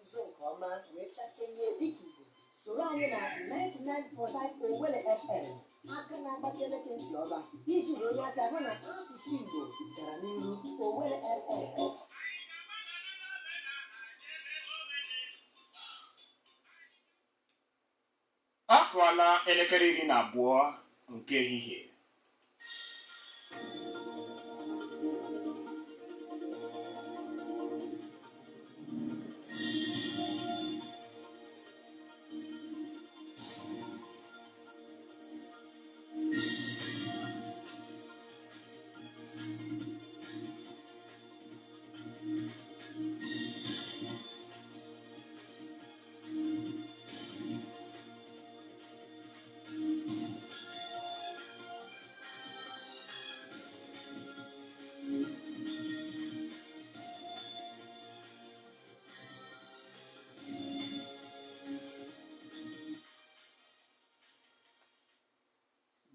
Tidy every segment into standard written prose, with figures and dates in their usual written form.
na-asụsụ nke ọma wee chakenye dịka Igbo. Soro anyị na 99.5 Owerri FM aka na-agbati elekere ntị ọba iji wee onye aka hụ na asụsụ Igbo gara n'ihu. Owerri FM. Akụọla elekere 12 nke ehihie.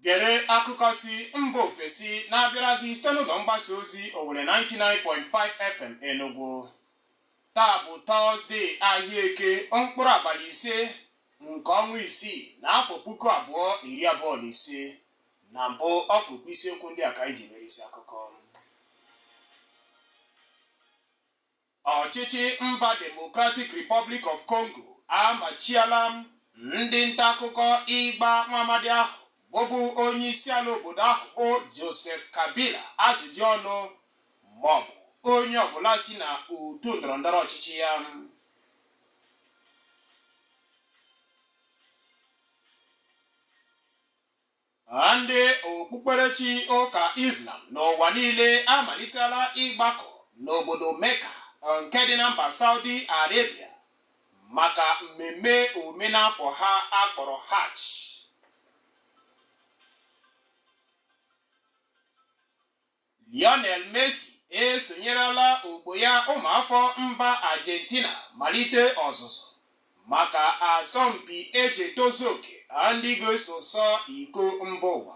Gere akụkọ si mba ofesi na-abịara gị site n'ụlọ mgbasa ozi Owerri 99.5 FM Enugu. Taa bụ Tọzdee Ahịaeke mkpụrụ abalị 5 nke ọnwa 6 n'afọ 2025. Na mbụ ọkpụkpụ isiokwu ndị a ka anyị ji mere isi akụkọ. Ọchịchị mba Democratic Republic of Congo amachiela ndị nta akụkọ ịgba nwa amadi ahụ bụbụ onye isi ala obodo ahụ bụ Joseph Kabila ajụjụ ọnụ maọbụ onye ọbụla si na udo ndọrọndọrọ ọchịchị ya. Ndị okpukperechi ụka Islam n'ụwa niile amalitela ịgbakọ n'obodo Mecca nke dị na mba Saudi Arabia maka mmemme omenafọ ha akpọrọ Hajj. Lionel Messi esonyerela ogbo ya ụmụafọ mba Argentina malite ọzụzụ maka asọmpi eji etozu oke ndị ga-eso sọ iko mba ụwa.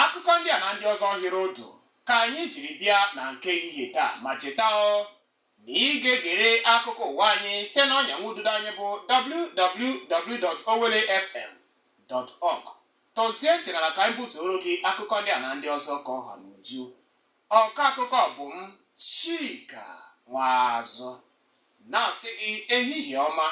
Akụkọ ndị a na ndị ọzọ hiri odo ka anyị jiri bịa na nke ehihie taa, ma cheta na ị ga-egere akụkọ ụwa anyị site na ọnya nwududo anyị bụ www.owerrifm.org. Tọzie nchenala ka anyị butoro gị akụkọ ndị a na ndị ọzọ ka ọha n'uju. Ọkọ akụkọ bụ m Chika Nwazụ na-asị gị ehihie ọma.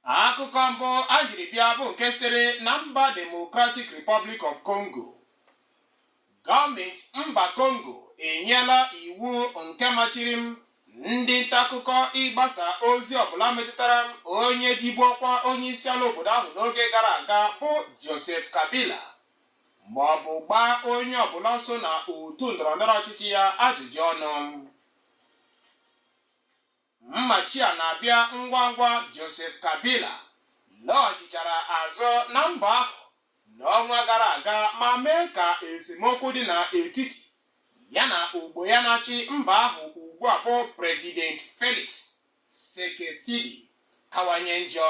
Akụkọ mbụ anyị jiri bịa bụ nke sitere na mba Democratic Republic of Congo. Gọọmenti mba Congo enyela iwu nke machiri ndị nta akụkọ ịgbasa ozi ọbụla metụtara onye jibu ọkwa onye isi ala obodo ahụ n'oge gara aga bụ Joseph Kabila maọbụ gbaa onye ọbụla so na otu ndọrọndọrọ ọchịchị ya ajụjụ ọnụ. Mmachi a na-abịa ngwa ngwa Joseph Kabila lọghachichara azụ na mba ahụ n'ọnwa gara aga ma mee ka esemokwu dị n'etiti ya na ogbo ya na-achị mba ahụ ugbu a bụ President Felix Tshisekedi kawanye njọ.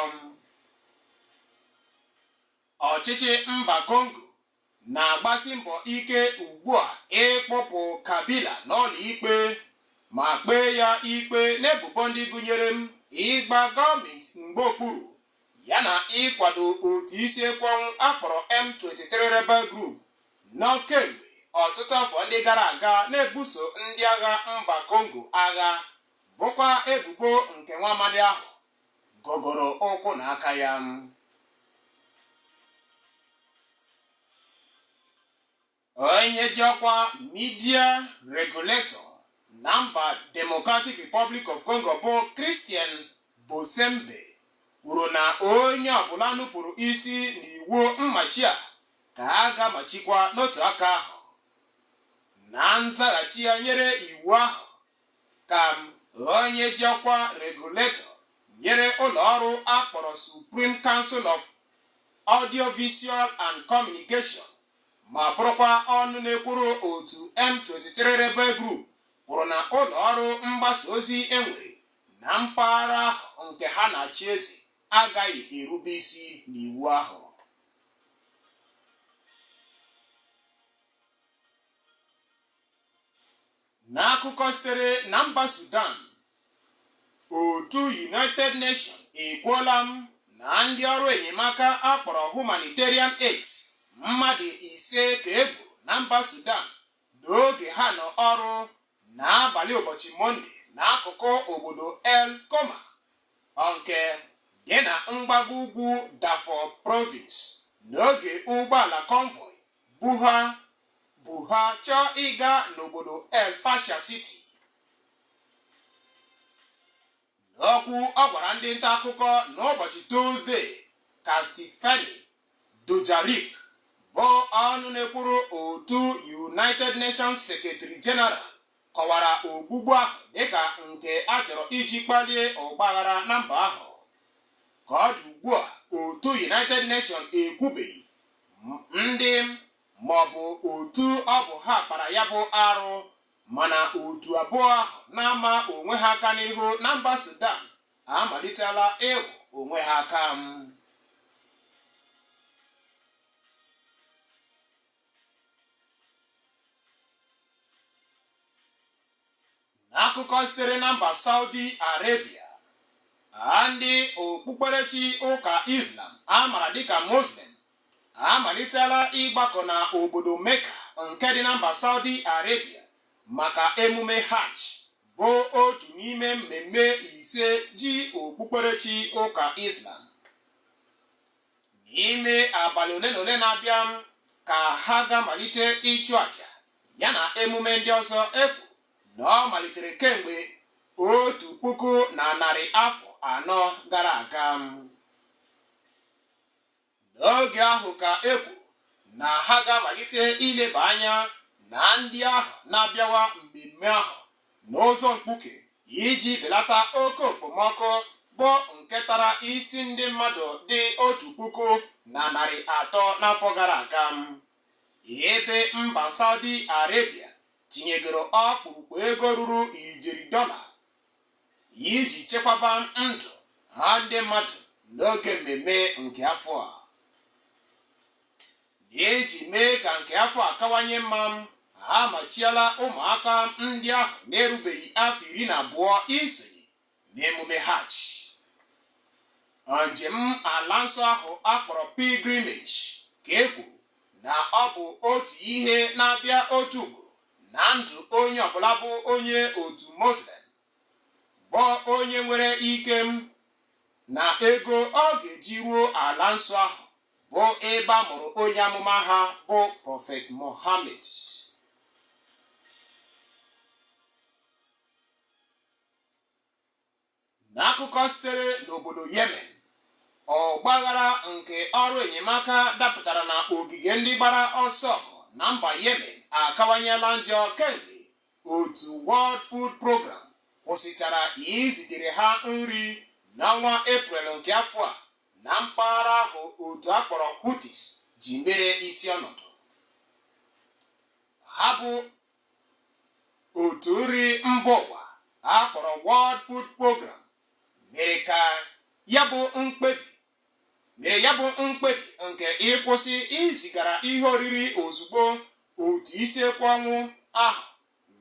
Ọchịchị mba Congo na-agbasi mbọ ike ugbu a ịkpọpụ Kabila n'ụlọ ikpe ma kpee ya ikpe n'ebubo ndị gụnyere ịgba gọọmenti mgbe okpuru ya na ịkwado otu isi ekwenwu akpọrọ M23 Rebel Group nọ kemgbe ọtụtụ afọ ndị gara aga na-ebuso ndị agha mba Congo agha, bụkwa ebubo nke nwa amadi ahụ gogoro ụkwụ n'aka ya. Onye ji ọkwa Media Regulator na mba Democratic Republic of Congo bụ Christian Bosembe kwuru na onye ọbụla nupụrụ isi n'iwu mmachi a ka a ga-amachikwa n'otu aka ahụ. Na nzaghachi ya nyere iwu ahụ ka onye ji ọkwa regulator nyere ụlọ ọrụ akpọrọ Supreme Council of Audiovisual and Communication ma bụrụkwa ọnụ na-ekwuru otu M23 Rebel Group kwuru na ụlọ ọrụ mgbasa ozi enwere na mpaghara ahụ nke ha na-achị eze agaghị erube isi n'iwu ahụ. N'akụkọ sitere na mba Sudan, otu United Nations ekwuola na ndị ọrụ enyemaka akpọrọ humanitarian aid mmadụ 5 ka egbu na mba Sudan n'oge ha nọ ọrụ n'abalị ụbọchị Mọnde n'akụkụ obodo El Koma nke dị na mgbago ugwu Darfur Province n'oge ụgbọala convoy bu ha chọọ ịga n'obodo El Fasher City. N'okwu ọ gwara ndị nta akụkọ n'ụbọchị Tuzdee ka Stephanie Dujarric bụ ọnụ na-ekwuru otu United Nations Secretary General kọwara ogbugbu ahụ dịka nke a chọrọ iji kpalie ọgbaghara na mba ahụ. Ka ọ dị ugbu a, otu United Nations ekwubeghị ndị maọbụ otu ọ bụ ha kpara ya bụ arụ, mana otu abụọ ahụ na-ama onwe ha aka n'ihu na mba Sudan amalitela ịhụ onwe ha aka. N'akụkọ sitere na mba Saudi Arabia, ndị okpukperechi ụka Islam amara dịka Muslim amalitela ịgbakọ na obodo Mecca nke dị na mba Saudi Arabia maka emume Hajj, bụ otu n'ime mmemme 5 ji okpukperechi ụka Islam. N'ime abalị ole na ole na-abịa ka ha ga-amalite ịchụ àjà ya na emume ndị ọzọ ekwu na ọ malitere kemgbe 1,400 afọ gara aga. N'oge ahụ ka ekwu na ha ga-amalite ileba anya na ndị ahụ na-abịawa mmemme ahụ n'ụzọ mkpuke iji belata oke okpomọkụ bụ nke tara isi ndị mmadụ dị 1,300 n'afọ gara aga, ebe mba Saudi Arabia tinyegoro ọkpụrụkpụ ego ruru $10 iji chekwaba ndụ ha ndị mmadụ n'oge mmemme nke afọ a. Iji mee ka nke afọ a kawanye mma, ha amachiela ụmụaka ndị ahụ na-erubeghị afọ 12 isonye n'emume Hajj. Njem ala nsọ ahụ akpọrọ pilgrimage ka ekwu na ọ bụ otu ihe na-abịa otu ugboro na ndụ onye ọbụla bụ onye otu Muslim, bụ onye nwere ike na ego ọ ga-eji ruo ala nsọ ahụ, bụ ebe a mụrụ onye amụma ha bụ Prophet Muhammad. N'akụkọ sitere n'obodo Yemen, ọgbaghara nke ọrụ enyemaka dapụtara na ogige ndị gbara ọsọ ọgụ na mba Yemen akawanyela njọ kemgbe otu World Food Program kwụsịchara izitere ha nri n'ọnwa Eprel nke afọ a na mpaghara ahụ otu akpọrọ Houthis ji mere isi ọnọdụ. Ha bụ otu nri mba ụwa akpọrọ World Food Program mere ya bụ mkpebi nke ịkwụsị izigara ihe oriri ozugbo otu isekwu ọnwụ ahụ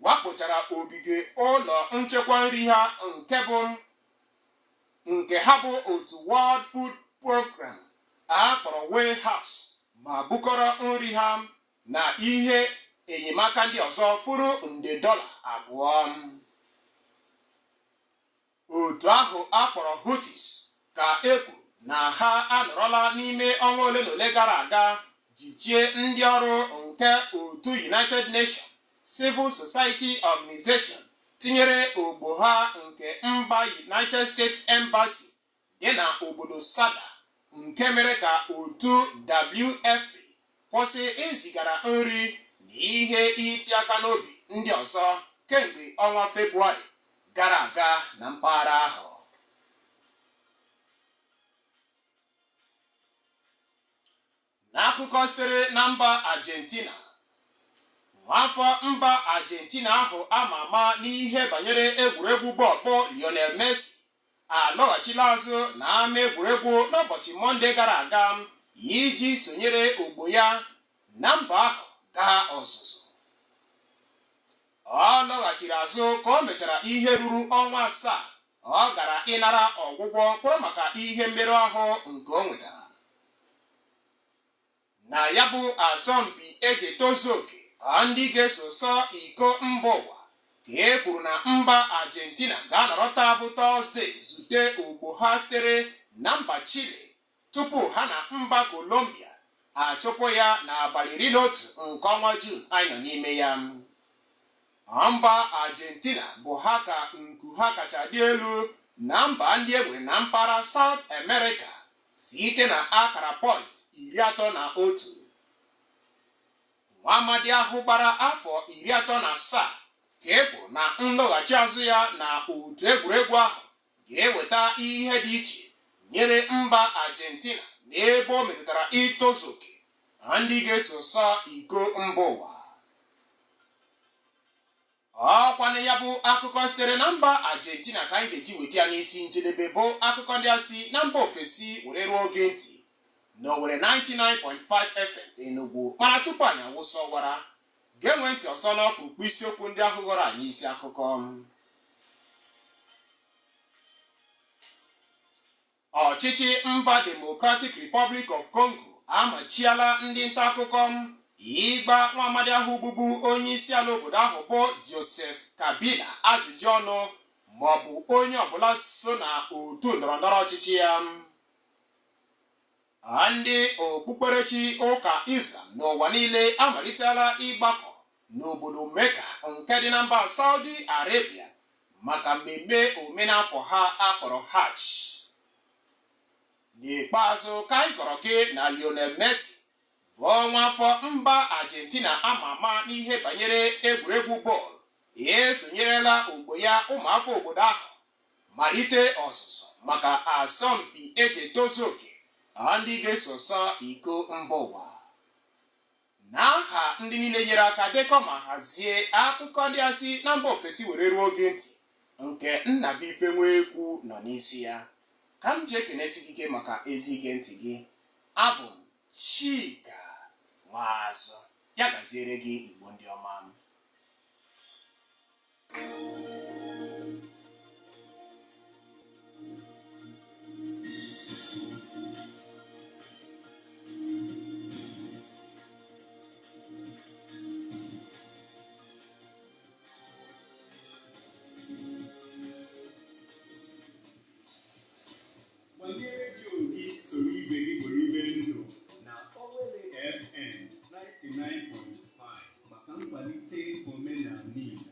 wakpochara ogige ụlọ nchekwa nri ha nke ha bụ otu World Food Program akpọrọ Warehouse, ma bukọrọ nri ha na ihe enyemaka ndị ọzọ furu $2. Otu ahụ akpọrọ Houthis ka ekwu na ha anọrọla n'ime ọnwa ole na ole gara aga jichie ndị ọrụ nke otu United Nations Civil Society Organization tinyere ogbo ha nke mba United States Embassy dị na obodo Sada, nke mere ka otu WFP kwụsị izigara nri na ihe iti aka n'obi ndị ọzọ kemgbe ọnwa Febụwarị gara aga na mpaghara ahụ. N'akụkọ sitere na mba Argentina, nwafọ mba Argentina ahụ ama ama n'ihe banyere egwuregwu bọọlụ Lionel Messi alọghachila azụ na ama egwuregwu n'ụbọchị Mọnde gara aga iji sonyere ogbo ya na mba ahụ gaa ọzụzụ. ọ lọghachiri azụ ka o mechara ihe ruru ọnwa 7 ọ gara ịnara ọgwụgwọ mkpụrụ maka ihe mmerụ ahụ nke o nwetara. Na ya bụ asọmpi eji etozu oke ndị ga-eso sọ iko mba ụwa ka e kwuru na mba Argentina ga-anọrọta bụ Tọzdee zute ogbo ha sitere na mba Chile tupu ha na mba Colombia achụpụ ya n'abalị 11 nke ọnwa Juun anyị nọ n'ime ya. Mba Argentina bụ ha ka nku ha kacha dị elu na mba ndị e nwere na mpaghara South America site na akara point 31. Nwa amadi ahụ gbara afọ 37 ka e kwuru na nlọghachi azụ ya na otu egwuregwu ahụ ga-eweta ihe dị iche nyere mba Argentina n'ebe o metụtara itozu oke ndị ga-eso sọ iko mba ụwa. Ọkwanụ ya bụ akụkọ sitere na mba Argentina ka anyị ga-eji weta ya n'isi njedebe bụ akụkọ ndị a si na mba ofesi were ruo oge ntị n'Owere 99.5 FM Enugu. Mana tupu anyị awụsọwara, ga-enwe ntị ọzọ n'ọkpụrụkpụ isiokwu ndị ahụ ghọrọ anyị isi akụkọ. Ọchịchị mba Democratic Republic of Congo amachiela ndị nta akụkọ ịgba nwa amadi ahụ bụbu onye isi ala obodo ahụ bụ Joseph Kabila ajụjụ ọnụ ma ọ bụ onye ọbụla so na otu ndọrọndọrọ ọchịchị ya. Ndị okpukperechi ụka Islam n'ụwa niile amalitela ịgbakọ n'obodo Mecca nke dị na mba Saudi Arabia maka mmemme omenafọ ha akpọrọ Hajj. N'ikpeazụ ka anyị kọrọ gị na Lionel Messi bụ ọnwa afọ mba Argentina ama ama n'ihe banyere egwuregwu bọọlụ esonyerela ogbo ya ụmụafọ obodo ahụ malite ọzụzụ maka asọmpi eji etozu oke ndị ga-eso sọ iko mba ụwa. N'aha ndị niile nyere aka dekọ ma hazie akụkọ ndị a si na mba ofesi were ruo oge ntị nke Nnabuife Nwekwu nọ n'isi ya, ka m ji ekenesi gị ike maka ezi ige ntị gị. Abụ m Chika Nwazụ, ya gaziere gị Igbo ndị ọma m. Gbalie redio gị soro ibe gị gboro ibe ndụ na Owere FM 99.5 maka nkwalite omenala Igbo.